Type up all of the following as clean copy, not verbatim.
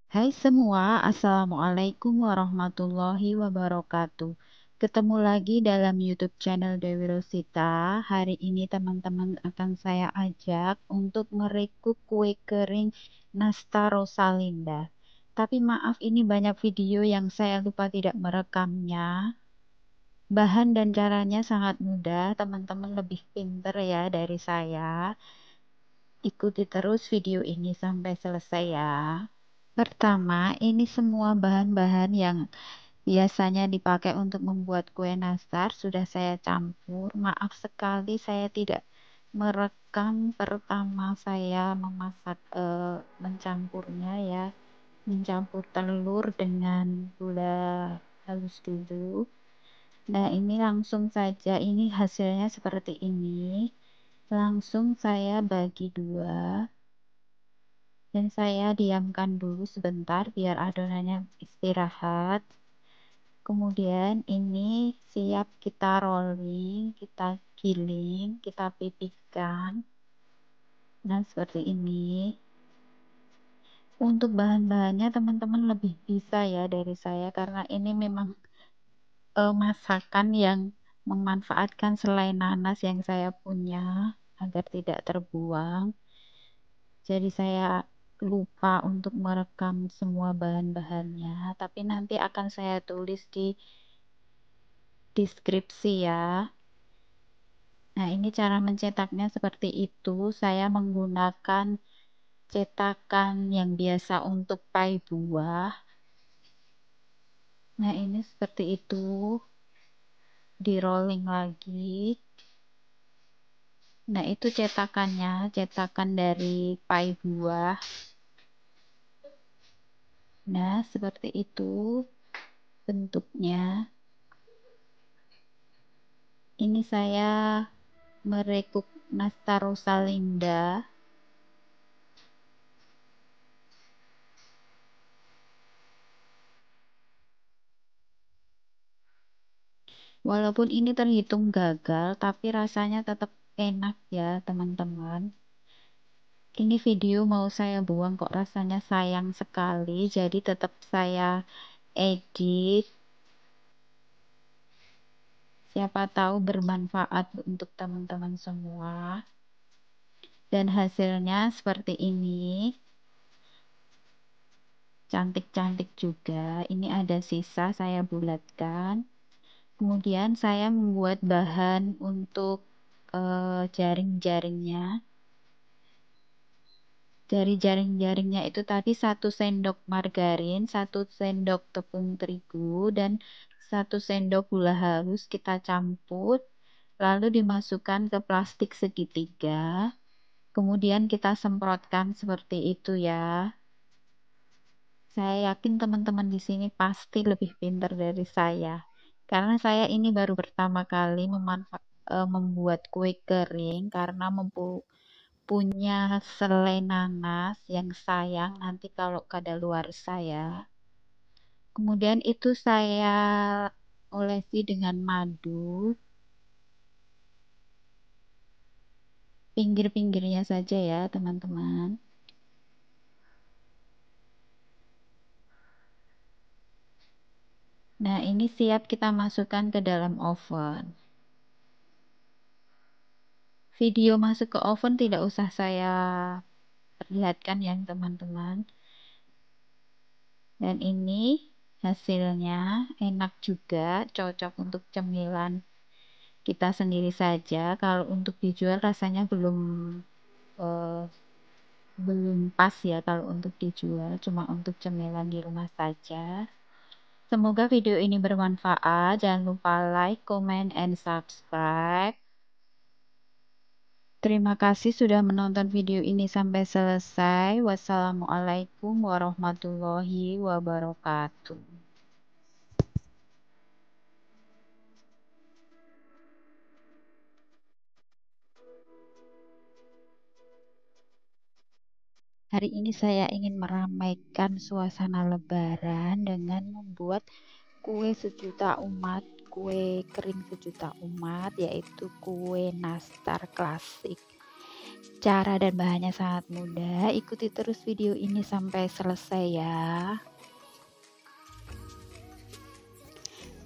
Hai semua, Assalamualaikum warahmatullahi wabarakatuh. Ketemu lagi dalam YouTube channel Dewi Rosita. Hari ini teman-teman akan saya ajak untuk merekuk kue kering Nasta Rosalinda. Tapi maaf, ini banyak video yang saya lupa tidak merekamnya. Bahan dan caranya sangat mudah, teman-teman lebih pinter ya dari saya. Ikuti terus video ini sampai selesai ya. Pertama, ini semua bahan-bahan yang biasanya dipakai untuk membuat kue nastar sudah saya campur. Maaf sekali saya tidak merekam pertama saya mencampurnya ya. Mencampur telur dengan gula halus dulu. Nah, ini langsung saja, ini hasilnya seperti ini. Langsung saya bagi dua. Dan saya diamkan dulu sebentar biar adonannya istirahat. Kemudian ini siap kita rolling, kita giling, kita pipihkan. Nah, seperti ini. Untuk bahan-bahannya teman-teman lebih bisa ya dari saya karena ini memang masakan yang memanfaatkan selai nanas yang saya punya agar tidak terbuang. Jadi saya lupa untuk merekam semua bahan-bahannya, tapi nanti akan saya tulis di deskripsi ya. Nah, ini cara mencetaknya seperti itu. Saya menggunakan cetakan yang biasa untuk pai buah. Nah, ini seperti itu. Di rolling lagi. Nah, itu cetakannya, cetakan dari pai buah. Nah, seperti itu bentuknya. Ini saya merekuk Nasta Rosalinda. Walaupun ini terhitung gagal, tapi rasanya tetap enak ya teman-teman. Ini video mau saya buang kok rasanya sayang sekali, jadi tetap saya edit. Siapa tahu bermanfaat untuk teman-teman semua. Dan hasilnya seperti ini. Cantik-cantik juga. Ini ada sisa saya bulatkan. Kemudian saya membuat bahan untuk jaring-jaringnya. Dari jaring-jaringnya itu tadi 1 sendok margarin, 1 sendok tepung terigu, dan 1 sendok gula halus kita campur, lalu dimasukkan ke plastik segitiga. Kemudian kita semprotkan seperti itu ya. Saya yakin teman-teman di sini pasti lebih pintar dari saya. Karena saya ini baru pertama kali membuat kue kering karena punya selai nanas yang sayang nanti kalau kadaluarsa ya. Kemudian itu saya olesi dengan madu, pinggir-pinggirnya saja ya teman-teman. Nah, ini siap kita masukkan ke dalam oven. Video masuk ke oven tidak usah saya perlihatkan ya teman-teman. Dan ini hasilnya enak juga, cocok untuk cemilan kita sendiri saja. Kalau untuk dijual rasanya eh, belum pas ya kalau untuk dijual, cuma untuk cemilan di rumah saja. Semoga video ini bermanfaat. Jangan lupa like, comment, and subscribe. Terima kasih sudah menonton video ini sampai selesai. Wassalamualaikum warahmatullahi wabarakatuh. Hari ini saya ingin meramaikan suasana Lebaran dengan membuat kue sejuta umat, kue kering sejuta umat, yaitu kue nastar klasik. Cara dan bahannya sangat mudah, ikuti terus video ini sampai selesai ya.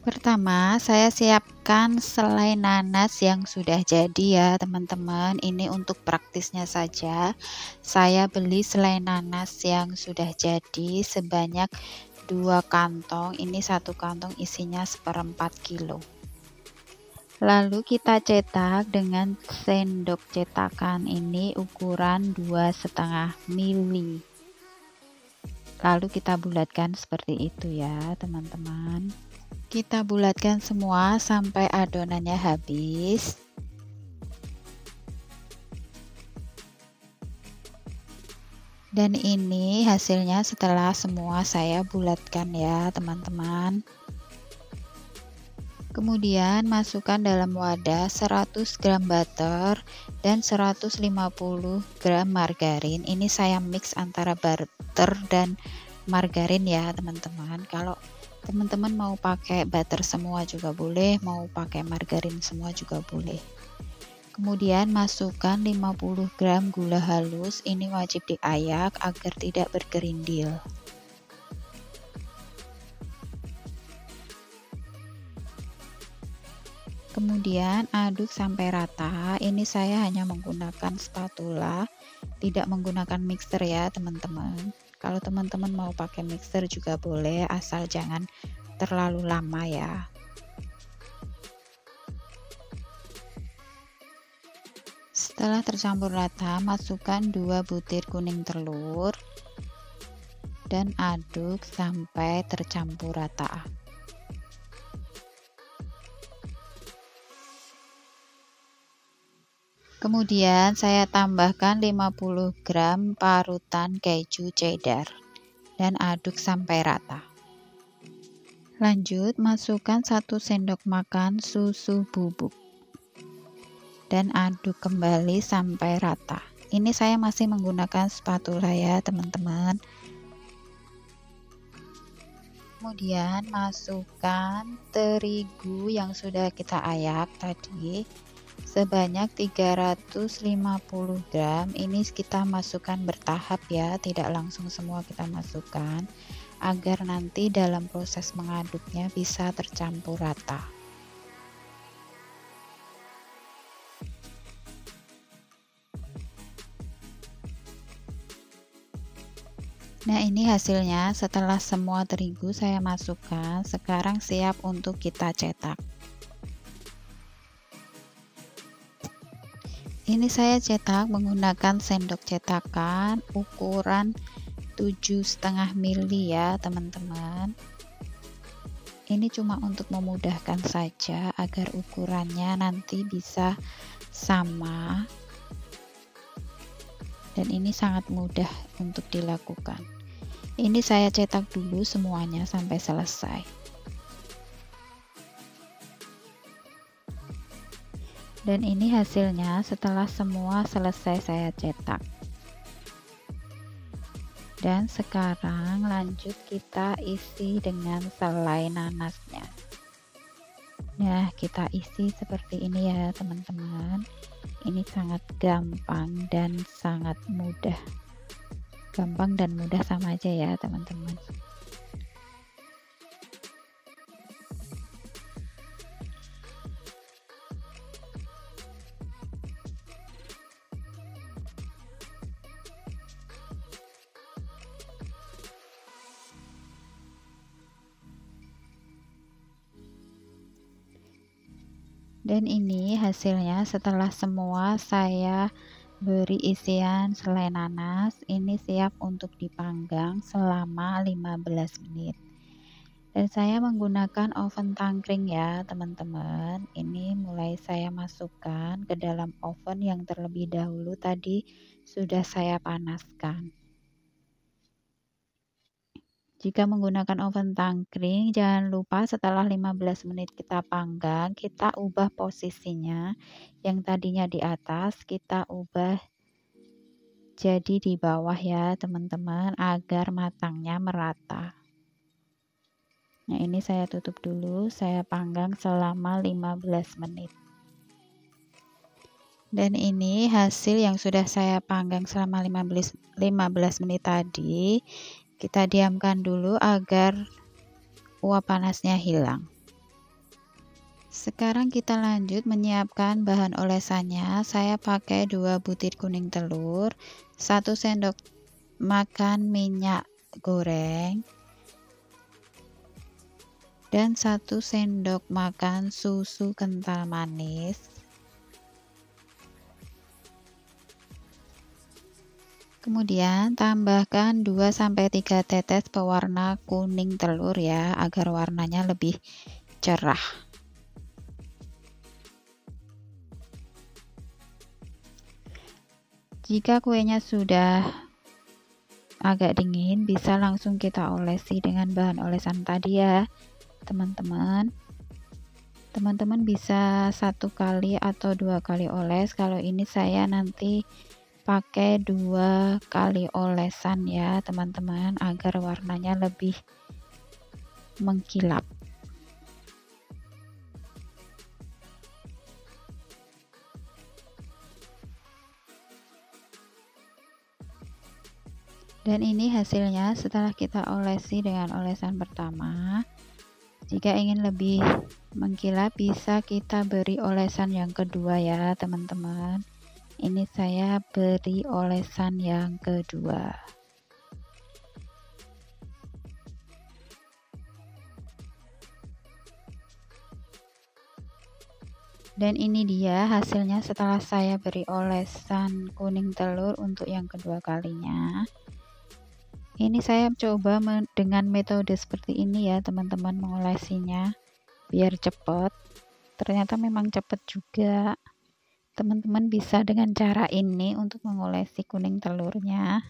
Pertama, saya siapkan selai nanas yang sudah jadi ya teman-teman. Ini untuk praktisnya saja. Saya beli selai nanas yang sudah jadi sebanyak 2 kantong. Ini 1 kantong isinya 1/4 kilo. Lalu kita cetak dengan sendok cetakan ini ukuran 2,5 mili. Lalu kita bulatkan seperti itu ya teman-teman. Kita bulatkan semua sampai adonannya habis. Dan ini hasilnya setelah semua saya bulatkan ya teman-teman. Kemudian masukkan dalam wadah 100 gram butter dan 150 gram margarin. Ini saya mix antara butter dan margarin ya teman-teman. Kalau teman-teman mau pakai butter semua juga boleh, mau pakai margarin semua juga boleh. Kemudian masukkan 50 gram gula halus, ini wajib diayak agar tidak bergerindil. Kemudian aduk sampai rata. Ini saya hanya menggunakan spatula, tidak menggunakan mixer ya teman-teman. Kalau teman-teman mau pakai mixer juga boleh, asal jangan terlalu lama ya. Setelah tercampur rata, masukkan 2 butir kuning telur dan aduk sampai tercampur rata. Kemudian saya tambahkan 50 gram parutan keju cheddar dan aduk sampai rata. Lanjut masukkan 1 sendok makan susu bubuk dan aduk kembali sampai rata. Ini saya masih menggunakan spatula ya teman-teman. Kemudian masukkan terigu yang sudah kita ayak tadi sebanyak 350 gram. Ini kita masukkan bertahap ya, tidak langsung semua kita masukkan agar nanti dalam proses mengaduknya bisa tercampur rata. Nah, ini hasilnya setelah semua terigu saya masukkan. Sekarang siap untuk kita cetak. Ini saya cetak menggunakan sendok cetakan ukuran 7,5 mili ya teman-teman. Ini cuma untuk memudahkan saja agar ukurannya nanti bisa sama. Dan ini sangat mudah untuk dilakukan. Ini saya cetak dulu semuanya sampai selesai. Dan ini hasilnya setelah semua selesai saya cetak. Dan sekarang lanjut kita isi dengan selai nanasnya. Nah, kita isi seperti ini ya teman-teman. Ini sangat gampang dan sangat mudah. Gampang dan mudah sama aja ya teman-teman. Dan ini hasilnya setelah semua saya beri isian selai nanas. Ini siap untuk dipanggang selama 15 menit. Dan saya menggunakan oven tangkring ya teman-teman. Ini mulai saya masukkan ke dalam oven yang terlebih dahulu tadi sudah saya panaskan. Jika menggunakan oven tangkring, jangan lupa setelah 15 menit kita panggang, kita ubah posisinya. Yang tadinya di atas, kita ubah jadi di bawah ya teman-teman, agar matangnya merata. Nah, ini saya tutup dulu, saya panggang selama 15 menit. Dan ini hasil yang sudah saya panggang selama 15 menit tadi. Kita diamkan dulu agar uap panasnya hilang. Sekarang kita lanjut menyiapkan bahan olesannya. Saya pakai 2 butir kuning telur, 1 sendok makan minyak goreng, dan 1 sendok makan susu kental manis. Kemudian tambahkan 2-3 tetes pewarna kuning telur ya, agar warnanya lebih cerah. Jika kuenya sudah agak dingin, bisa langsung kita olesi dengan bahan olesan tadi ya, teman-teman. Teman-teman bisa 1 kali atau 2 kali oles. Kalau ini saya nanti pakai 2 kali olesan ya, teman-teman, agar warnanya lebih mengkilap. Dan ini hasilnya setelah kita olesi dengan olesan pertama. Jika ingin lebih mengkilap, bisa kita beri olesan yang kedua ya, teman-teman. Ini saya beri olesan yang kedua. Dan ini dia hasilnya setelah saya beri olesan kuning telur untuk yang kedua kalinya. Ini saya coba dengan metode seperti ini ya, teman-teman, mengolesinya biar cepat. Ternyata memang cepat juga. Teman-teman bisa dengan cara ini untuk mengolesi kuning telurnya.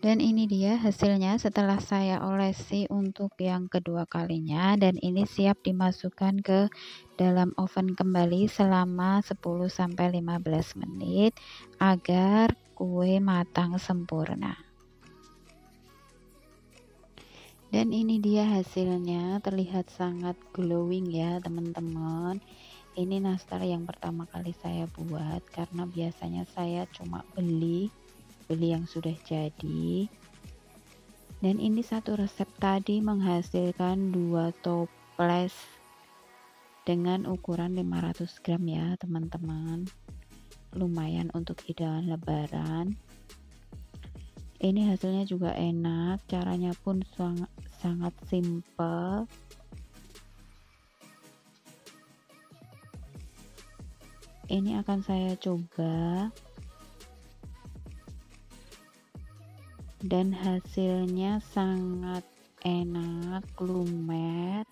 Dan ini dia hasilnya setelah saya olesi untuk yang kedua kalinya, dan ini siap dimasukkan ke dalam oven kembali selama 10-15 menit agar kue matang sempurna. Dan ini dia hasilnya, terlihat sangat glowing ya, teman-teman. Ini nastar yang pertama kali saya buat, karena biasanya saya cuma beli yang sudah jadi. Dan ini satu resep tadi menghasilkan 2 toples dengan ukuran 500 gram ya, teman-teman. Lumayan untuk hidangan lebaran. Ini hasilnya juga enak, caranya pun sangat simple. Ini akan saya coba, dan hasilnya sangat enak, lumer.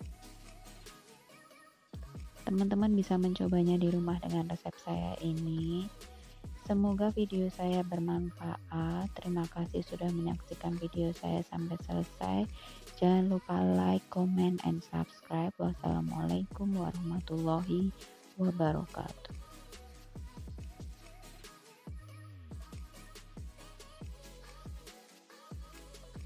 Teman-teman bisa mencobanya di rumah dengan resep saya ini. Semoga video saya bermanfaat. Terima kasih sudah menyaksikan video saya sampai selesai. Jangan lupa like, comment, and subscribe. Wassalamualaikum warahmatullahi wabarakatuh.